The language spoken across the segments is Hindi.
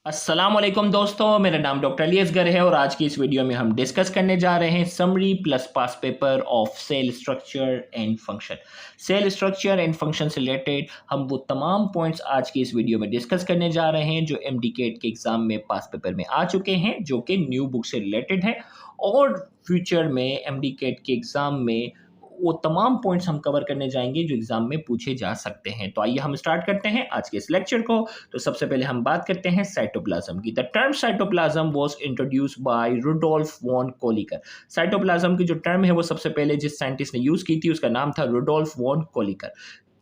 अस्सलाम वालेकुम दोस्तों, मेरा नाम डॉक्टर अली असगर है और आज की इस वीडियो में हम डिस्कस करने जा रहे हैं summary plus pass paper of cell structure and function. Cell structure and function से रिलेटेड हम वो तमाम पॉइंट्स आज की इस वीडियो में डिस्कस करने जा रहे हैं जो एमडीकेट के एग्जाम में पास पेपर में आ चुके हैं, जो कि न्यू बुक से रिलेटेड है और फ्यूचर में एमडीकेट के एग्जाम में वो तमाम पॉइंट्स हम कवर करने जाएंगे जो एग्जाम में पूछे जा सकते हैं। तो आइए हम स्टार्ट करते हैं आज के इस लेक्चर को। तो सबसे पहले हम बात करते हैं साइटोप्लाज्म की। The term cytoplasm was introduced by Rudolf von Kolliker. Cytoplasm की जो टर्म है वो सबसे पहले जिस साइंटिस्ट ने यूज की थी उसका नाम था Rudolf von Kolliker.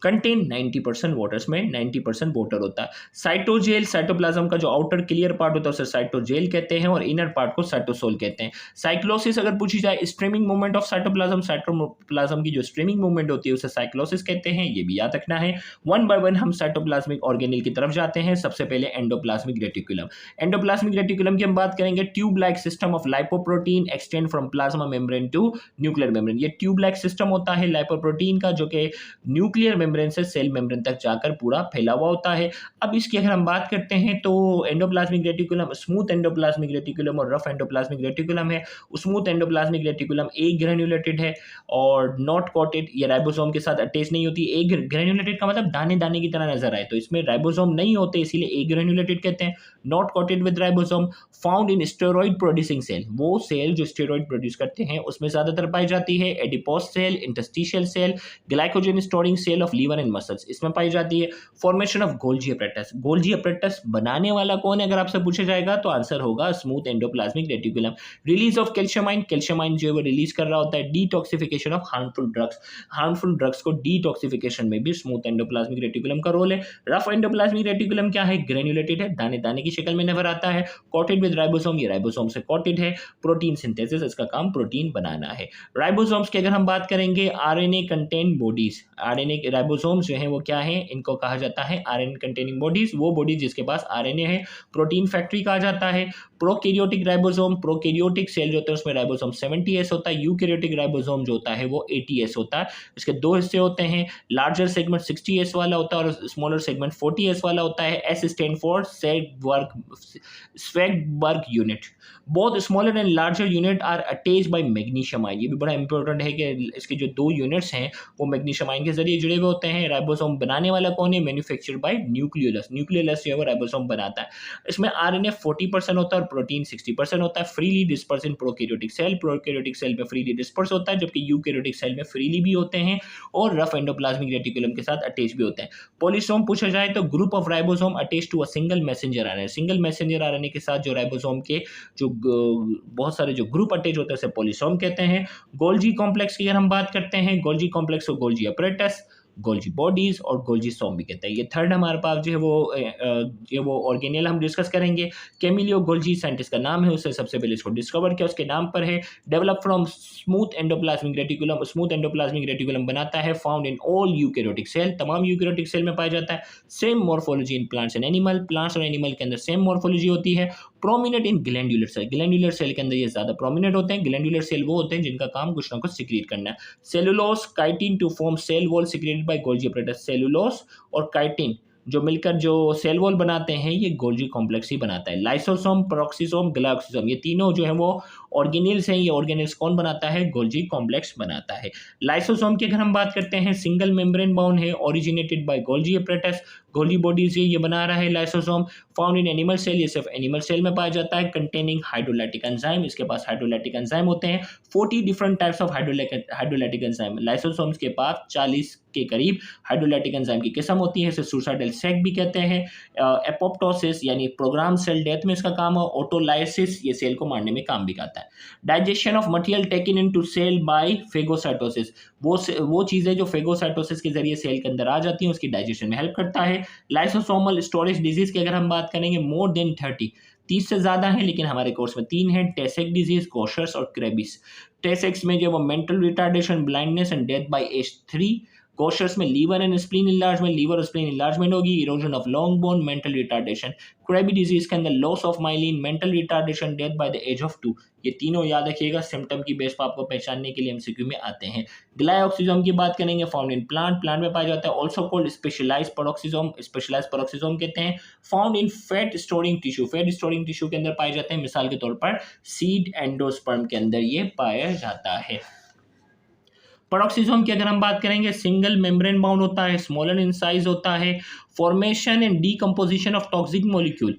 Contain 90% water, में 90% वाटर होता है। साइटोजेल, साइटोप्लाज्म का जो आउटर क्लियर पार्ट होता है उसे साइटोजेल कहते हैं और इनर पार्ट को साइटोसोल कहते हैं। साइक्लोसिस अगर पूछी जाए, streaming movement of cytoplasm, cytoplasm की जो स्ट्रीमिंग मूवमेंट होती है उसे साइक्लोसिस कहते हैं, ये भी याद रखना है। वन बाय वन हम साइटोप्लाज्मिक ऑर्गेनेल की तरफ जाते हैं। सबसे पहले एंडोप्लाज्मिक रेटिकुलम। एंडोप्लाज्मिक रेटिकुलम की हम बात करेंगे। Tube like system of lipoprotein extend from plasma membrane to nuclear membrane. ये ट्यूब लाइक सिस्टम होता है लाइपोप्रोटीन का, जो कि न्यूक्लियर मेम्ब्रेन से सेल मेम्ब्रेन तक जाकर पूरा फैला हुआ होता है। अब इसकी अगर हम बात करते हैं तो endoplasmic reticulum, smooth endoplasmic reticulum और रफ एंडोप्लाज्मिक रेटिकुलम है। स्मूथ एंडोप्लाज्मिक रेटिकुलम एक ग्रेन्युलेटेड है और नॉट कोटेड, ये राइबोसोम के साथ अटैच नहीं होती। एक ग्रेन्युलेटेड का मतलब दाने दाने की तरह नजर आए, तो इसमें राइबोसोम नहीं होते इसीलिए एक ग्रेन्युलेटेड कहते हैं। Not coated with ribosome. Found in steroid producing cell, वो सेल जो स्टेरॉइड प्रोड्यूस करते हैं उसमें ज्यादातर पाई जाती है। Adipose cell, interstitial cell, glycogen storing cell of liver and muscles, इसमें पाई जाती है। Formation of Golgi apparatus. Golgi apparatus बनाने वाला कौन है अगर आपसे पूछा जाएगा तो आंसर होगा smooth endoplasmic reticulum. Release of calcium ion, calcium ion जो है वो रिलीज कर रहा होता है। Detoxification of harmful drugs, harmful drugs को डिटॉक्सिफिकेशन में भी स्मूथ एंडोप्लाज्मिक रेटिकुलम का रोल है। रफ एंडोप्लाज्मिक रेटिकुलम क्या है? ग्रेन्युलेटेड है, दाने दाने की शक्ल में नजर आता है। कोटेड विद राइबोसोम, ये राइबोसोम से कोटेड है। प्रोटीन सिंथेसिस, इसका काम प्रोटीन बनाना है। राइबोसोम्स की अगर हम बात करेंगे, RNA contain bodies. RNA ribosomes जो हैं वो क्या हैं? इनको कहा जाता है आरएनए कंटेनिंग बॉडीज, वो बॉडीज जिसके पास आरएनए है। प्रोटीन फैक्ट्री कहा जाता है। प्रोकैरियोटिक राइबोसोम, प्रोकैरियोटिक सेल जो होता है उसमें राइबोसोम 70s होता है। यूकैरियोटिक राइबोसोम जो होता है वो 80s होता है। इसके दो हिस्से होते हैं, लार्जर सेगमेंट 60s वाला होता है और स्मॉलर सेगमेंट 40s वाला होता है। S stand for Svedberg unit. Both smaller and larger unit are attached by magnesium ion. ये भी बड़ा इंपॉर्टेंट है कि इसके जो दो यूनिट्स हैं वो मैग्नीशियम आयन के जरिए जुड़े हुए होते हैं। राइबोसोम बनाने वाला कौन है? Manufactured by nucleolus. न्यूक्लियोलस जो है वो राइबोसोम बनाता है। इसमें आरएनए 40% होता है और प्रोटीन 60% होता है। Freely disperse in prokaryotic cell, prokaryotic cell में फ्रीली डिस्पर्स होता है, जबकि यूकैरियोटिक सेल में फ्रीली भी होते हैं और रफ एंडोप्लाज्मिक रेटिकुलम के साथ अटैच भी होते हैं। पॉलीसोम पूछा जाए तो group of ribosome attach to a single messenger RNA. Single messenger RNA के साथ जो राइबोसोम के जो बहुत सारे जो ग्रुप अटैच होते हैं उसे पॉलीसोम कहते हैं। गोल्जी कॉम्प्लेक्स की अगर हम बात करते हैं, गोल्जी कॉम्प्लेक्स को गोल्जी अपरेटस, गोल्जी बॉडीज और गोल्जी सोम भी कहते हैं। ये थर्ड हमारे पास जो है वो ऑर्गेनेल हम डिस्कस करेंगे। कैमिलियो गोल्जी साइंटिस्ट का नाम है, उसने सबसे पहले इसको डिस्कवर किया, उसके नाम पर है। Develop from smooth endoplasmic reticulum, smooth endoplasmic reticulum बनाता है। Found in all eukaryotic cell, तमाम यूकैरियोटिक सेल में पाया जाता है। Same morphology in plants and animal, plants और एनिमल के अंदर सेम मॉर्फोलॉजी होती है। Prominent in glandular cell, glandular cell के अंदर ये ज्यादा प्रोमिनेंट होते हैं। ग्लैंडुलर सेल वो होते हैं जिनका काम कुछ ना कुछ सिक्रीट करना है। Cellulose chitin to form cell wall secreted by Golgi apparatus. Cellulose और काइटिन जो मिलकर जो सेल वॉल बनाते हैं ये गोल्जी कॉम्प्लेक्स ही बनाता है। लाइसोसोम, पेरोक्सिसोम, ग्लाइकोसोम, ये तीनों जो है वो ऑर्गेनेल्स हैं। ये ऑर्गेनेल्स कौन बनाता है? गोल्जी कॉम्प्लेक्स बनाता है। लाइसोसोम की अगर हम बात करते हैं, सिंगल मेम्ब्रेन बाउंड है, originated by Golgi apparatus. Golgi body से ये बना रहा है lysosome. Found in animal cell, ये सिर्फ एनिमल सेल में पाया जाता है। कंटेनिंग हाइड्रोलाइटिक एंजाइम, इसके पास हाइड्रोलाइटिक एंजाइम होते हैं। 40 different types of hydrolytic enzyme, lysosomes के पास 40 के करीब हाइड्रोलाइटिक एंजाइम की किस्म होती है। इसे सुसाइडल सेक भी कहते हैं। एपोप्टोसिस यानी प्रोग्राम सेल डेथ में इसका काम है। ऑटोलाइसिस, ये सेल को मारने में काम भी आता है। Digestion of material taken into cell by phagocytosis, वो चीजें जो फेगोसाइटोसिस के जरिए सेल के अंदर आ जाती हैं उसकी डाइजेशन में हेल्प करता है। लाइसोसोमल स्टोरेज डिजीज की अगर हम बात करेंगे, मोर देन 30 से ज्यादा है, लेकिन हमारे कोर्स में 3 है। टेसेक डिजीज, कोशर्स और क्रेबिस। टेसेक्स में जो वो mental retardation, blindness and death by age 3। Gaucher's में liver and spleen enlargement, liver और स्प्लीन इन्लार्जमेंट होगी, erosion of long bone, mental retardation. Krabbe disease के अंदर loss of myelin, mental retardation, death by the age of 2। ये तीनों याद रखिएगा, सिम्टम की बेस पर आपको पहचानने के लिए एमसीक्यू में आते हैं। ग्लाइऑक्सीजोम की बात करेंगे, फाउंड इन प्लांट, प्लांट में पाया जाता है, also called specialised peroxisome, specialised peroxisome कहते हैं। Found in fat storing tissue, fat storing tissue के अंदर पाए जाते हैं, मिसाल के तौर पर सीड एंडोस्पर्म के अंदर ये पाया जाता है। पेरोक्सिसोम की अगर हम बात करेंगे, सिंगल मेम्ब्रेन बाउंड होता है, स्मॉलर इन साइज होता है, formation and decomposition of toxic molecule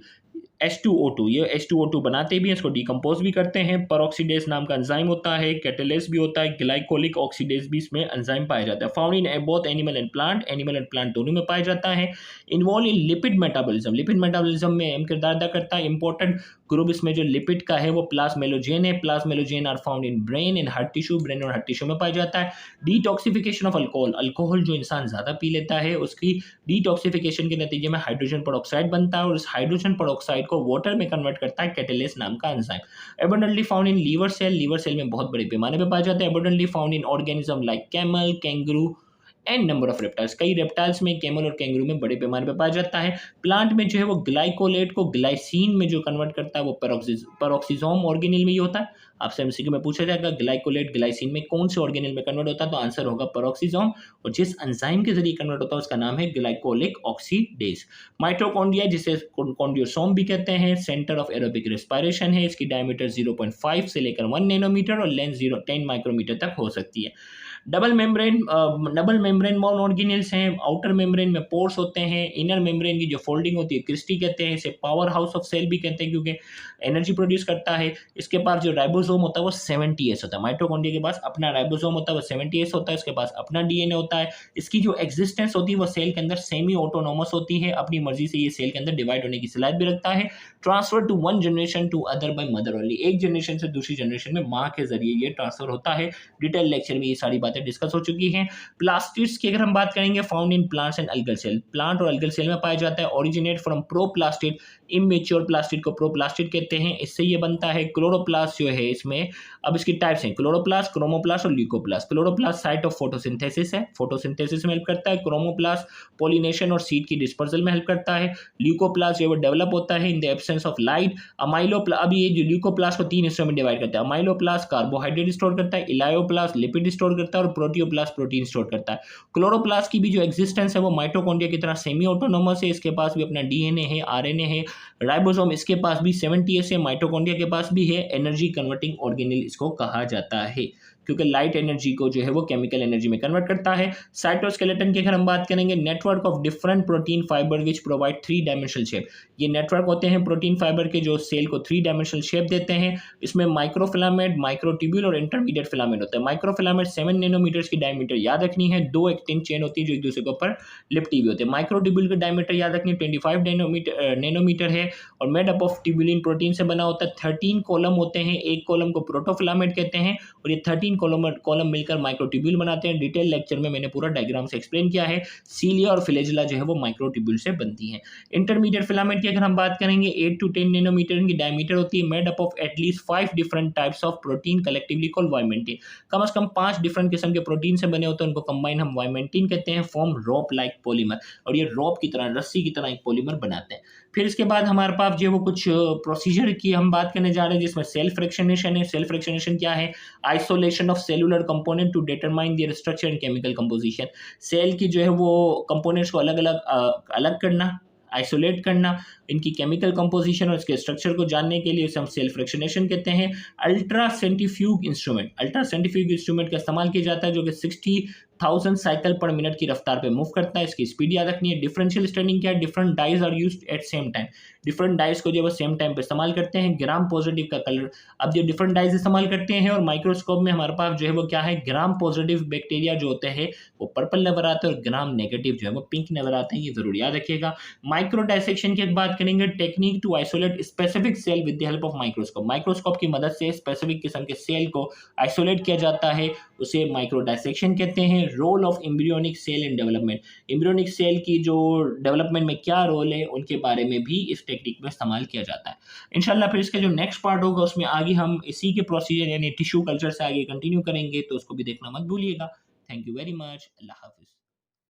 H2O2, ये H2O2 बनाते भी हैं, इसको डिकम्पोज भी करते हैं। पेरोक्सीडेज नाम का एंजाइम होता है, कैटेलेस भी होता है, ग्लाइकोलिक ऑक्सीडेज भी इसमें एंजाइम पाया जाता है। Found in both animal and plant, animal and plant दोनों में पाया जाता है। Involve in lipid metabolism, lipid metabolism में अहम किरदार अदा करता है। इंपॉर्टेंट ग्रुप इसमें जो लिपिड का है वो प्लाज्मेलोजेन है, plasmalogen are found in brain and heart tissue, brain और हार्ट टिश्यू में पाया जाता है। डिटॉक्सिफिकेशन ऑफ अल्कोहल, अल्कोहल जो इंसान ज़्यादा पी लेता है उसकी डिटॉक्सिफिकेशन के नतीजे में हाइड्रोजन पेरोक्साइड बनता है और इस हाइड्रोजन पेरोक्साइड को वाटर में कन्वर्ट करता है कैटेलेस नाम का enzyme. Abundantly found in liver cell, liver cell में बहुत बड़े पैमाने पर पाया जाता है। Abundantly found in organism like camel, kangaroo and number of reptiles, कई रेप्टाइल्स में कैमल और कैंगरू में बड़े पैमाने पर पाया जाता है। प्लांट में जो है वो ग्लाइकोलेट को ग्लाइसिन में जो कन्वर्ट करता है वो पेरोक्सिसोम ऑर्गेनिल में ही होता है। आपसे एमसीक्यू में पूछा जाएगा ग्लाइकोलेट ग्लाइसिन में कौन से ऑर्गेनिल में कन्वर्ट होता है, तो आंसर होगा पेरोक्सिसोम, और जिस एंजाइम के जरिए कन्वर्ट होता है उसका नाम है ग्लाइकोलिक ऑक्सीडेज। माइटोकॉन्ड्रिया, जिसे कॉन्ड्रियोसोम भी कहते हैं, सेंटर ऑफ एरोबिक रेस्पिरेशन है, इसकी डायमीटर 0.5 से लेकर 1 नैनोमीटर और लेंथ 10 माइक्रोमीटर तक हो सकती है। डबल मेम्ब्रेन बाउंड ऑर्गेनेल्स हैं, आउटर मेम्ब्रेन में पोर्स होते हैं, इनर मेम्ब्रेन की जो फोल्डिंग होती है क्रिस्टी कहते हैं, इसे पावर हाउस ऑफ सेल भी कहते हैं क्योंकि एनर्जी प्रोड्यूस करता है। इसके पास जो राइबोसोम होता है वो 70S होता है, माइटोकॉन्ड्रिया के पास अपना राइबोसोम होता है वो 70S होता है, इसके पास अपना डीएनए होता है। इसकी जो एग्जिस्टेंस होती है वो सेल के अंदर सेमी ऑटोनोमस होती है, अपनी मर्जी से ये सेल के अंदर डिवाइड होने की सलाहियत भी रखता है। Transfer to one generation to other by mother only, एक जनरेशन से दूसरी जनरेशन में माँ के जरिए ये ट्रांसफर होता है। डिटेल लेक्चर में ये सारी बातें डिस्कस हो चुकी हैं। प्लास्टिड्स की अगर हम बात करेंगे, found in plants and algal cell, plant और अल्गल सेल में पाया जाता है। Originate from proplastid, immature plastid को प्रोप्लास्टिड कहते हैं, इससे ये बनता है। क्लोरोप्लास्ट जो है इसमें, अब इसकी टाइप्स हैं क्लोरोप्लास्ट, क्रोमोप्लास्ट और leucoplast. Chloroplast site of photosynthesis है, फोटोसिंथेसिस में हेल्प करता है। क्रोमोप्लास्ट पोलिनेशन और सीड की डिस्पर्सल में हेल्प करता है। ल्यूकोप्लास्ट जो है डेवलप होता है in the absence of light. अब ये जो ल्यूकोप्लास्ट को 3 हिस्सों में डिवाइड करता है। अमाइलोप्लास्ट कार्बोहाइड्रेट स्टोर करता है, इलायोप्लास्ट लिपिड स्टोर करता है और प्रोटियोप्लास्ट प्रोटीन स्टोर करता है। क्लोरोप्लास्ट की भी जो एग्जिस्टेंस है वो माइटोकॉन्ड्रिया की तरह सेमी ऑटोनोमस है, इसके पास भी अपना डीएनए है, आरएनए है। राइबोसोम इसके पास भी 70S है, माइटोकॉन्ड्रिया के पास भी है। एनर्जी कन्वर्टिंग ऑर्गेनेल इसको कहा जाता है क्योंकि लाइट एनर्जी को जो है वो केमिकल एनर्जी में कन्वर्ट करता है। साइटोस्केलेटन की अगर हम बात करेंगे, network of different protein fibre which provide 3 dimensional shape, ये नेटवर्क होते हैं प्रोटीन फाइबर के जो सेल को 3 डायमेंशनल शेप देते हैं। इसमें माइक्रोफिलामेंट, माइक्रोट्यूब्यूल और इंटरमीडिएट फिलामेंट होते हैं। माइक्रोफिलामेंट 7 नैनोमीटर की डायमीटर याद रखनी है, 2 एक्टिन चेन होती है जो एक दूसरे के ऊपर लिपटी हुई होती है। माइक्रोट्यूब्यूल की डायमीटर याद रखनी है 25 नैनोमीटर है और made up of tubulin protein से बना होता है। 13 कॉलम होते हैं, एक कॉलम को प्रोटोफिलामेंट कहते हैं और ये 13 कॉलम मिलकर माइक्रोट्यूब्यूल बनाते हैं। डिटेल लेक्चर में मैंने पूरा डायग्राम से एक्सप्लेन किया है। सीलिया और फ्लैजेला जो है वो माइक्रोट्यूब्यूल से बनती हैं। इंटरमीडिएट फिलामेंट की अगर हम बात करेंगे, 8 to 10 नैनोमीटर की डायमीटर होती है, made up of at least 5 different types of protein collectively called vimentin. कम से कम 5 डिफरेंट किस्म के प्रोटीन से बने होते हैं, उनको कंबाइन हम वाइमेंटिन कहते हैं। फॉर्म रोप लाइक पॉलीमर, और ये रोप की तरह, रस्सी की तरह एक पॉलीमर बनाते हैं। फिर इसके बाद हमारे पास जो वो कुछ प्रोसीजर की हम बात करने जा रहे हैं जिसमें सेल फ्रैक्शनेशन है। सेल फ्रैक्शनेशन क्या है? Isolation of cellular component to determine their structure and chemical composition. Cell की जो है वो कंपोनेंट्स को अलग करना, आइसोलेट करना, इनकी केमिकल कंपोजिशन और इसके स्ट्रक्चर को जानने के लिए उसे हम सेल फ्रैक्शनेशन कहते हैं। अल्ट्रा सेंट्रीफ्यूज इंस्ट्रूमेंट का इस्तेमाल किया जाता है जो कि 60,000 साइकिल पर मिनट की रफ्तार पे मूव करता है। इसकी स्पीड याद रखनी है। डिफरेंशियल स्टैंडिंग क्या है? Different dyes are used at same time, different dyes को जो है सेम टाइम पे इस्तेमाल करते हैं। ग्राम पॉजिटिव का कलर, अब जो डिफरेंट डाइज इस्तेमाल करते हैं और माइक्रोस्कोप में हमारे पास जो है वो क्या है, ग्राम पॉजिटिव बैक्टीरिया जो होते हैं वो पर्पल नजर आते हैं और ग्राम नेगेटिव जो है वो पिंक नजर आते हैं, ये जरूर याद रखिएगा। माइक्रो डायसेक्शन की बात करेंगे, technique to isolate specific cell with the help of microscope. Microscope की मदद से स्पेसिफिक किस्म के सेल को आइसोलेट किया जाता है, उसे माइक्रो डायसेक्शन कहते हैं। Role of embryonic cell in development, embryonic cell की जो डेवलपमेंट में क्या रोल है उनके बारे में भी इस टेक्निक में इस्तेमाल किया जाता है। इंशाल्लाह फिर इसका जो नेक्स्ट पार्ट होगा उसमें आगे हम इसी के प्रोसीजर यानी टिश्यू कल्चर से आगे कंटिन्यू करेंगे, तो उसको भी देखना मत भूलिएगा। Thank you very much. Allah Hafiz.